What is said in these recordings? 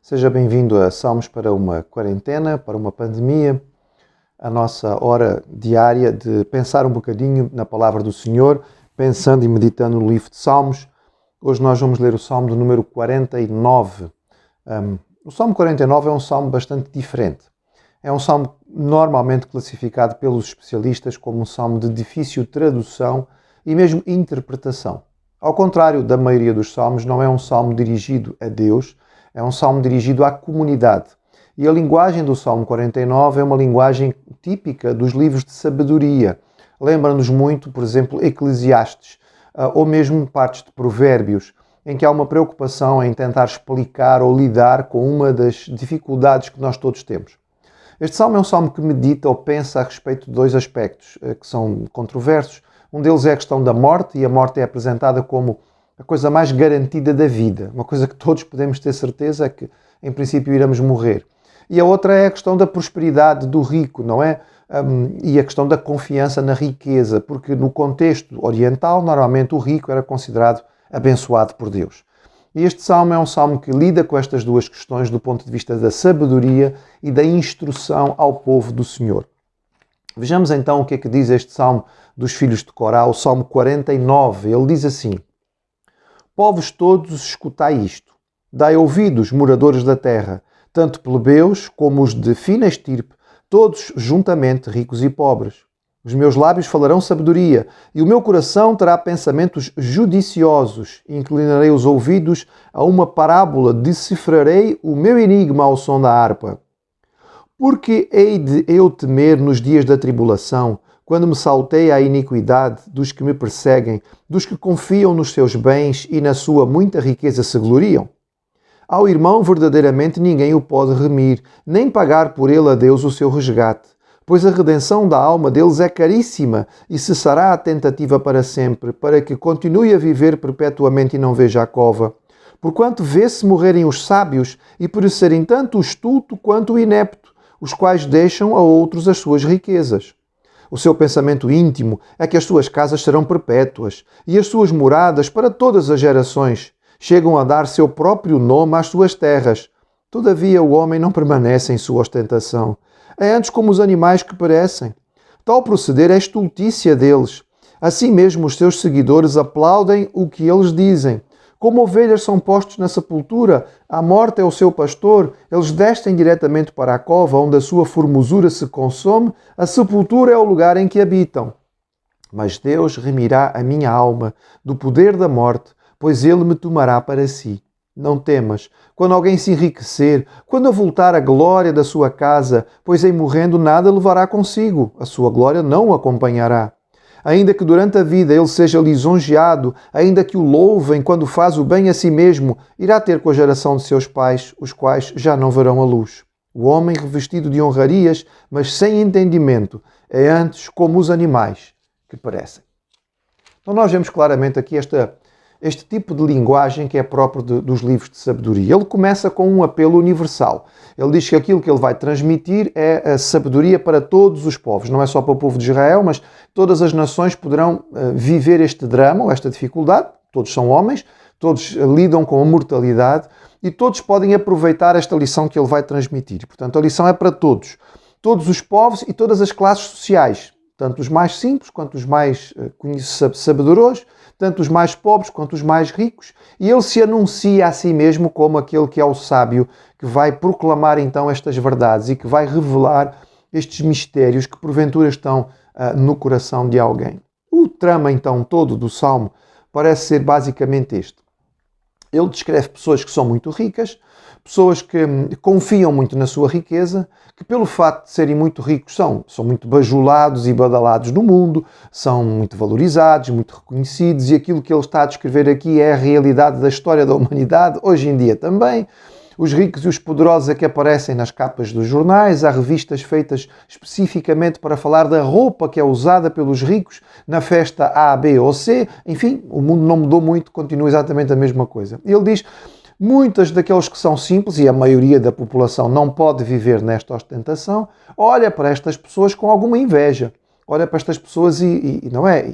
Seja bem-vindo a Salmos para uma quarentena, para uma pandemia, a nossa hora diária de pensar um bocadinho na palavra do Senhor, pensando e meditando no livro de Salmos. Hoje nós vamos ler o Salmo do número 49. O Salmo 49 é um salmo bastante diferente. É um salmo normalmente classificado pelos especialistas como um salmo de difícil tradução e mesmo interpretação. Ao contrário da maioria dos salmos, não é um salmo dirigido a Deus, é um salmo dirigido à comunidade. E a linguagem do Salmo 49 é uma linguagem típica dos livros de sabedoria. Lembra-nos muito, por exemplo, Eclesiastes, ou mesmo partes de Provérbios, em que há uma preocupação em tentar explicar ou lidar com uma das dificuldades que nós todos temos. Este salmo é um salmo que medita ou pensa a respeito de dois aspectos que são controversos. Um deles é a questão da morte, e a morte é apresentada como a coisa mais garantida da vida. Uma coisa que todos podemos ter certeza é que, em princípio, iremos morrer. E a outra é a questão da prosperidade do rico, não é? E a questão da confiança na riqueza, porque no contexto oriental, normalmente o rico era considerado abençoado por Deus. E este salmo é um salmo que lida com estas duas questões do ponto de vista da sabedoria e da instrução ao povo do Senhor. Vejamos então o que é que diz este salmo dos filhos de Corá, o Salmo 49. Ele diz assim: povos todos, escutai isto. Dai ouvidos, moradores da terra, tanto plebeus como os de fina estirpe, todos juntamente, ricos e pobres. Os meus lábios falarão sabedoria, e o meu coração terá pensamentos judiciosos. Inclinarei os ouvidos a uma parábola, decifrarei o meu enigma ao som da harpa. Porque hei de eu temer nos dias da tribulação, quando me salteia a iniquidade dos que me perseguem, dos que confiam nos seus bens e na sua muita riqueza se gloriam? Ao irmão verdadeiramente ninguém o pode remir, nem pagar por ele a Deus o seu resgate, pois a redenção da alma deles é caríssima e cessará a tentativa para sempre, para que continue a viver perpetuamente e não veja a cova. Porquanto vê-se morrerem os sábios e perecerem tanto o estulto quanto o inepto, os quais deixam a outros as suas riquezas. O seu pensamento íntimo é que as suas casas serão perpétuas e as suas moradas para todas as gerações. Chegam a dar seu próprio nome às suas terras. Todavia o homem não permanece em sua ostentação. É antes como os animais que perecem. Tal proceder é estultícia deles. Assim mesmo os seus seguidores aplaudem o que eles dizem. Como ovelhas são postos na sepultura, a morte é o seu pastor, eles descem diretamente para a cova, onde a sua formosura se consome, a sepultura é o lugar em que habitam. Mas Deus remirá a minha alma do poder da morte, pois Ele me tomará para si. Não temas, quando alguém se enriquecer, quando avultar a glória da sua casa, pois em morrendo nada levará consigo, a sua glória não o acompanhará. Ainda que durante a vida ele seja lisonjeado, ainda que o louvem quando faz o bem a si mesmo, irá ter com a geração de seus pais, os quais já não verão a luz. O homem revestido de honrarias, mas sem entendimento, é antes como os animais que perecem. Então nós vemos claramente aqui este tipo de linguagem que é próprio dos livros de sabedoria. Ele começa com um apelo universal. Ele diz que aquilo que ele vai transmitir é a sabedoria para todos os povos. Não é só para o povo de Israel, mas todas as nações poderão viver este drama ou esta dificuldade. Todos são homens, todos lidam com a mortalidade e todos podem aproveitar esta lição que ele vai transmitir. Portanto, a lição é para todos. Todos os povos e todas as classes sociais. Tanto os mais simples quanto os mais sabedorosos, tanto os mais pobres quanto os mais ricos, e ele se anuncia a si mesmo como aquele que é o sábio, que vai proclamar então estas verdades e que vai revelar estes mistérios que porventura estão no coração de alguém. O trama então todo do Salmo parece ser basicamente este. Ele descreve pessoas que são muito ricas, pessoas que confiam muito na sua riqueza, que pelo facto de serem muito ricos são muito bajulados e badalados no mundo, são muito valorizados, muito reconhecidos, e aquilo que ele está a descrever aqui é a realidade da história da humanidade, hoje em dia também. Os ricos e os poderosos é que aparecem nas capas dos jornais, há revistas feitas especificamente para falar da roupa que é usada pelos ricos na festa A, B ou C. Enfim, o mundo não mudou muito, continua exatamente a mesma coisa. Ele diz: muitas daqueles que são simples, e a maioria da população não pode viver nesta ostentação, olha para estas pessoas com alguma inveja. Olha para estas pessoas e não é?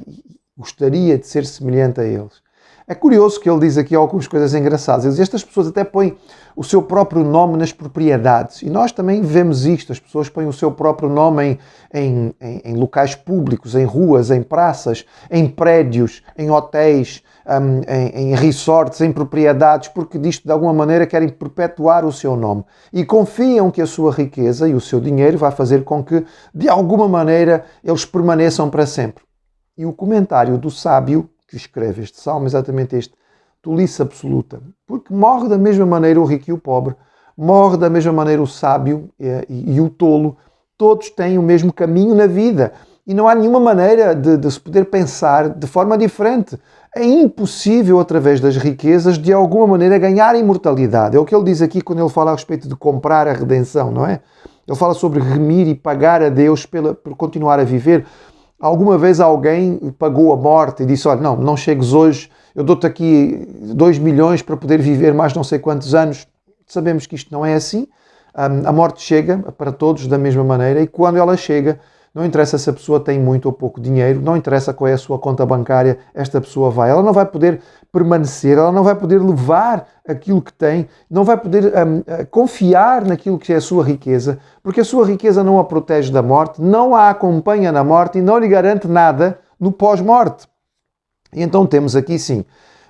Gostaria de ser semelhante a eles. É curioso que ele diz aqui algumas coisas engraçadas. Ele diz, estas pessoas até põem o seu próprio nome nas propriedades. E nós também vemos isto. As pessoas põem o seu próprio nome em locais públicos, em ruas, em praças, em prédios, em hotéis, em resorts, em propriedades, porque disto de alguma maneira querem perpetuar o seu nome. E confiam que a sua riqueza e o seu dinheiro vai fazer com que, de alguma maneira, eles permaneçam para sempre. E o comentário do sábio que escreve este salmo é exatamente este: tolice absoluta. Porque morre da mesma maneira o rico e o pobre, morre da mesma maneira o sábio e o tolo. Todos têm o mesmo caminho na vida. E não há nenhuma maneira de se poder pensar de forma diferente. É impossível, através das riquezas, de alguma maneira ganhar imortalidade. É o que ele diz aqui quando ele fala a respeito de comprar a redenção, não é? Ele fala sobre remir e pagar a Deus por continuar a viver. Alguma vez alguém pagou a morte e disse, olha, não chegues hoje, eu dou-te aqui 2 milhões para poder viver mais não sei quantos anos. Sabemos que isto não é assim. A morte chega para todos da mesma maneira e quando ela chega, não interessa se a pessoa tem muito ou pouco dinheiro, não interessa qual é a sua conta bancária, esta pessoa vai. Ela não vai poder permanecer, ela não vai poder levar aquilo que tem, não vai poder confiar naquilo que é a sua riqueza, porque a sua riqueza não a protege da morte, não a acompanha na morte e não lhe garante nada no pós-morte. E então temos aqui, sim,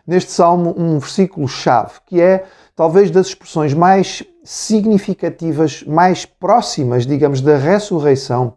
neste salmo, um versículo-chave, que é talvez das expressões mais significativas, mais próximas, digamos, da ressurreição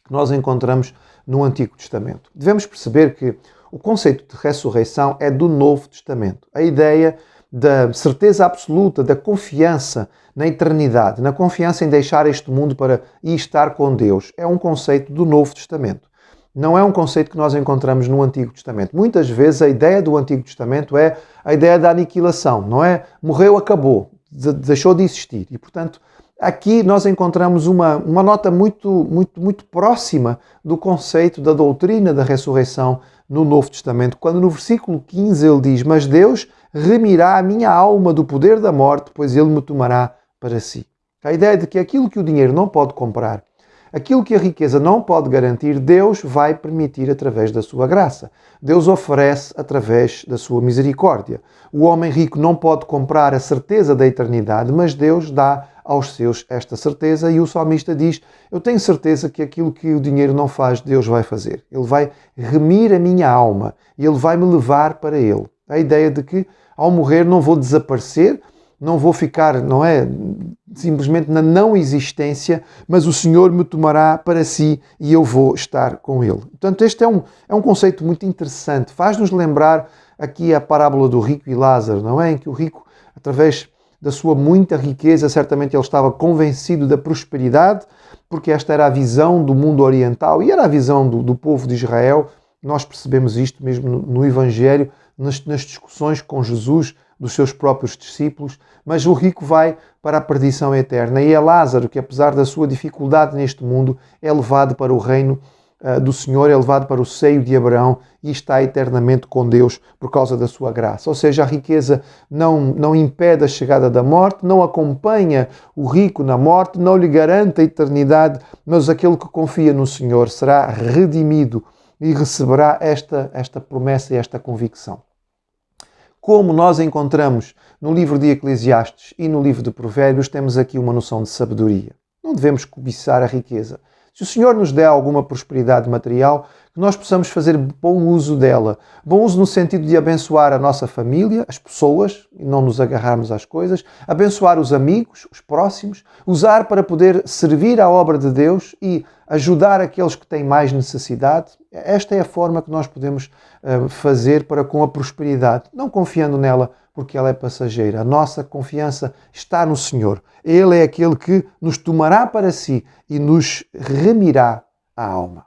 que nós encontramos no Antigo Testamento. Devemos perceber que o conceito de ressurreição é do Novo Testamento. A ideia da certeza absoluta, da confiança na eternidade, na confiança em deixar este mundo para ir estar com Deus, é um conceito do Novo Testamento. Não é um conceito que nós encontramos no Antigo Testamento. Muitas vezes a ideia do Antigo Testamento é a ideia da aniquilação, não é? Morreu, acabou, deixou de existir. E, portanto, aqui nós encontramos uma nota muito próxima do conceito da doutrina da ressurreição no Novo Testamento, quando no versículo 15 ele diz, mas Deus remirá a minha alma do poder da morte, pois ele me tomará para si. A ideia de que aquilo que o dinheiro não pode comprar, aquilo que a riqueza não pode garantir, Deus vai permitir através da sua graça. Deus oferece através da sua misericórdia. O homem rico não pode comprar a certeza da eternidade, mas Deus dá aos seus esta certeza e o salmista diz, eu tenho certeza que aquilo que o dinheiro não faz, Deus vai fazer. Ele vai remir a minha alma e Ele vai me levar para Ele. A ideia de que ao morrer não vou desaparecer, não vou ficar, não é, simplesmente na não existência, mas o Senhor me tomará para si e eu vou estar com Ele. Portanto, este é um conceito muito interessante. Faz-nos lembrar aqui a parábola do rico e Lázaro, não é? Em que o rico, através da sua muita riqueza, certamente ele estava convencido da prosperidade, porque esta era a visão do mundo oriental e era a visão do povo de Israel. Nós percebemos isto mesmo no Evangelho, nas discussões com Jesus, dos seus próprios discípulos, mas o rico vai para a perdição eterna. E é Lázaro que, apesar da sua dificuldade neste mundo, é levado para o reino do Senhor, é levado para o seio de Abraão e está eternamente com Deus por causa da sua graça. Ou seja, a riqueza não impede a chegada da morte, não acompanha o rico na morte, não lhe garante a eternidade, mas aquele que confia no Senhor será redimido e receberá esta promessa e esta convicção. Como nós encontramos no livro de Eclesiastes e no livro de Provérbios, temos aqui uma noção de sabedoria. Não devemos cobiçar a riqueza. Se o Senhor nos der alguma prosperidade material, que nós possamos fazer bom uso dela. Bom uso no sentido de abençoar a nossa família, as pessoas, e não nos agarrarmos às coisas, abençoar os amigos, os próximos, usar para poder servir à obra de Deus e ajudar aqueles que têm mais necessidade. Esta é a forma que nós podemos fazer para com a prosperidade, não confiando nela porque ela é passageira. A nossa confiança está no Senhor. Ele é aquele que nos tomará para si e nos remirá a alma.